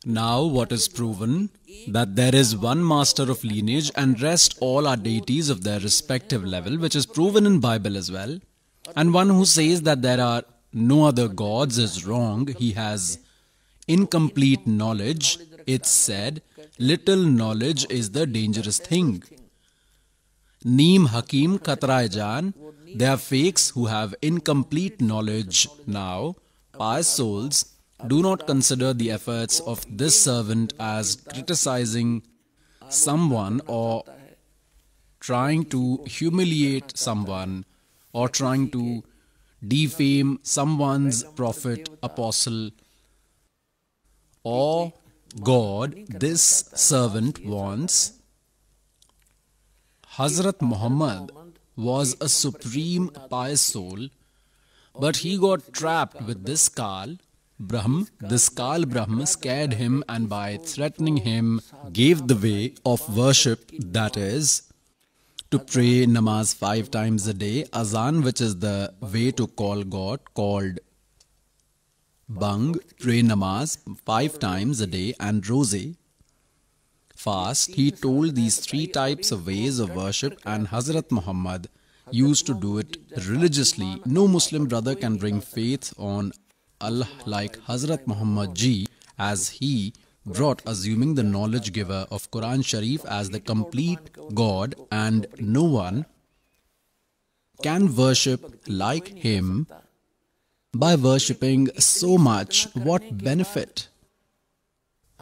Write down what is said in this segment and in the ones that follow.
Now what is proven? That there is one master of lineage and rest all are deities of their respective level, which is proven in Bible as well. And one who says that there are no other gods is wrong. He has incomplete knowledge. It's said, little knowledge is the dangerous thing. Neem Hakim Khatrai Jan. They are fakes who have incomplete knowledge. Now, pious souls, do not consider the efforts of this servant as criticizing someone or trying to humiliate someone or trying to defame someone's prophet, apostle or God. This servant wants. Hazrat Muhammad was a supreme pious soul, but he got trapped with this Kal Brahm. This Kal Brahm scared him and by threatening him gave the way of worship, that is, to pray namaz 5 times a day, azan, which is the way to call God, called bang, pray namaz 5 times a day, and rose, fast. He told these 3 types of ways of worship, and Hazrat Muhammad used to do it religiously. No Muslim brother can bring faith on Allah like Hazrat Muhammad ji, as he brought assuming the knowledge giver of Quran Sharif as the complete God, and no one can worship like him. By worshipping so much, what benefit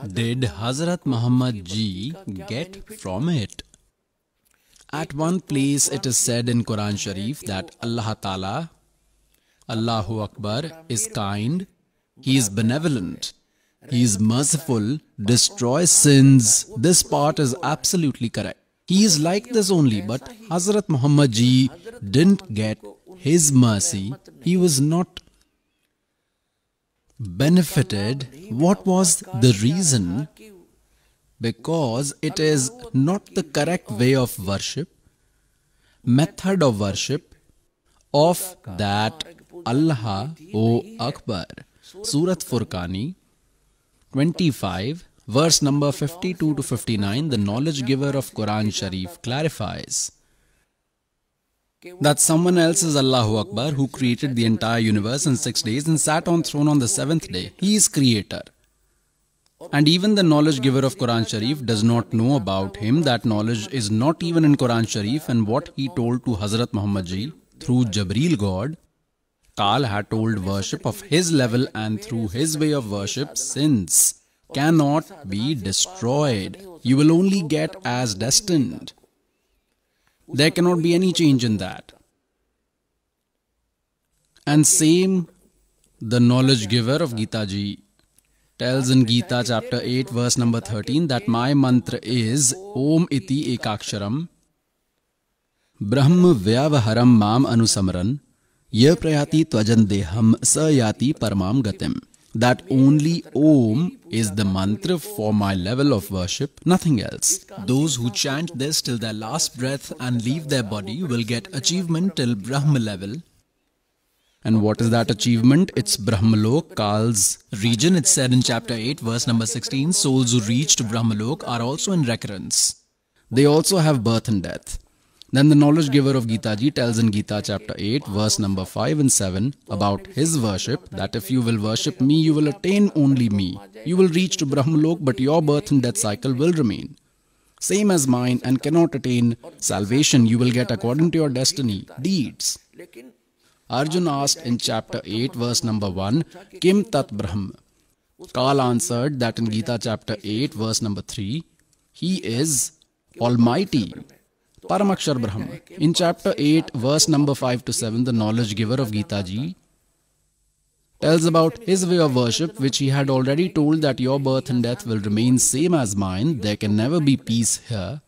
did Hazrat Muhammad ji get from it? At one place it is said in Quran Sharif that Allah Ta'ala, Allahu Akbar, is kind, He is benevolent, He is merciful, destroys sins. This part is absolutely correct. He is like this only, but Hazrat Muhammad ji didn't get His mercy. He was not benefited. What was the reason? Because it is not the correct way of worship, method of worship of that Allahu Akbar. Surat Furqani 25, verse number 52 to 59, the knowledge giver of Quran Sharif clarifies that someone else is Allahu Akbar, who created the entire universe in 6 days and sat on throne on the 7th day. He is creator. And even the knowledge giver of Quran Sharif does not know about him. That knowledge is not even in Quran Sharif, and what he told to Hazrat Muhammad ji through Jabreel God, Kal had told worship of his level, and through his way of worship, sins cannot be destroyed. You will only get as destined. There cannot be any change in that. And same, the knowledge giver of Gita ji tells in Gita chapter 8 verse number 13 that my mantra is Om iti ekaksharam Brahm vyavaharam mam anusamran ya prayati tvajan deham sayati paramam gatim. That only Om is the mantra for my level of worship, nothing else. Those who chant this till their last breath and leave their body will get achievement till Brahma level. And what is that achievement? It's Brahmalok, Kal's region. It's said in chapter 8 verse number 16, souls who reach to Brahmalok are also in recurrence. They also have birth and death. Then the knowledge giver of Gita ji tells in Gita chapter 8 verse number 5 and 7 about his worship, that if you will worship me, you will attain only me. You will reach to Brahmalok, but your birth and death cycle will remain same as mine and cannot attain salvation. You will get according to your destiny, deeds. Arjun asked in chapter 8 verse number 1, Kim Tat Brahm? Kal answered that in Gita chapter 8 verse number 3, he is Almighty, Paramakshar Brahm. In chapter 8 verse number 5 to 7, the knowledge giver of Gita ji tells about his way of worship, which he had already told that your birth and death will remain same as mine. There can never be peace here.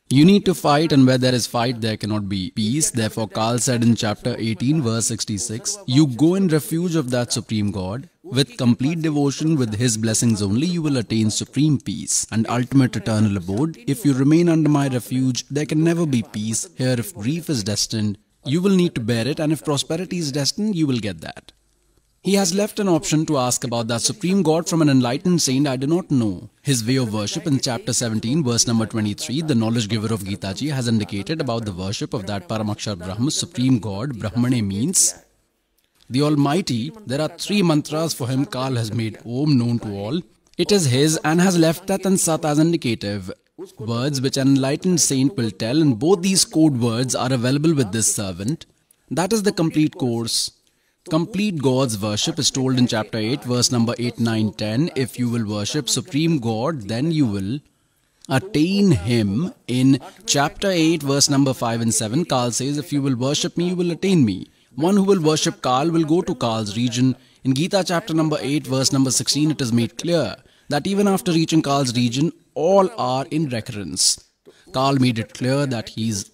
You need to fight, and where there is fight, there cannot be peace. Therefore, Kal said in chapter 18, verse 66, you go in refuge of that Supreme God. With complete devotion, with His blessings only, you will attain supreme peace and ultimate eternal abode. If you remain under my refuge, there can never be peace. Here, if grief is destined, you will need to bear it, and if prosperity is destined, you will get that. He has left an option to ask about that supreme God from an enlightened saint I do not know. His way of worship in chapter 17, verse number 23, the knowledge giver of Gita Ji has indicated about the worship of that Paramakshar Brahma, supreme God. Brahmane means the Almighty. There are 3 mantras for him. Kal has made Om known to all. It is his and has left Tat and Sat as indicative words which an enlightened saint will tell, and both these code words are available with this servant. That is the complete course. Complete God's worship is told in chapter 8, verse number 8, 9, 10. If you will worship Supreme God, then you will attain Him. In chapter 8, verse number 5 and 7, Kal says, if you will worship me, you will attain me. One who will worship Kal will go to Kal's region. In Gita chapter number 8, verse number 16, it is made clear that even after reaching Kal's region, all are in recurrence. Kal made it clear that he is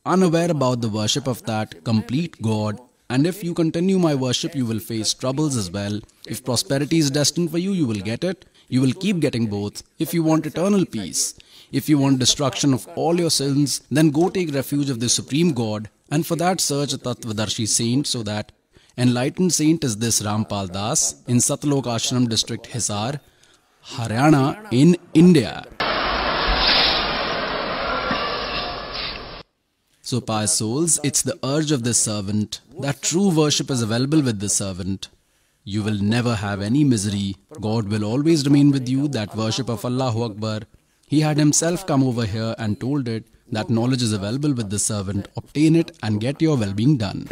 unaware about the worship of that complete God. And if you continue my worship, you will face troubles as well. If prosperity is destined for you, you will get it. You will keep getting both. If you want eternal peace, if you want destruction of all your sins, then go take refuge of the Supreme God. And for that, search a Tattvadarshi saint. So that enlightened saint is this Rampal Das in Satlok Ashram district, Hisar, Haryana in India. So pious souls, it's the urge of this servant that true worship is available with this servant. You will never have any misery. God will always remain with you. That worship of Allahu Akbar. He had himself come over here and told it that knowledge is available with this servant. Obtain it and get your well-being done.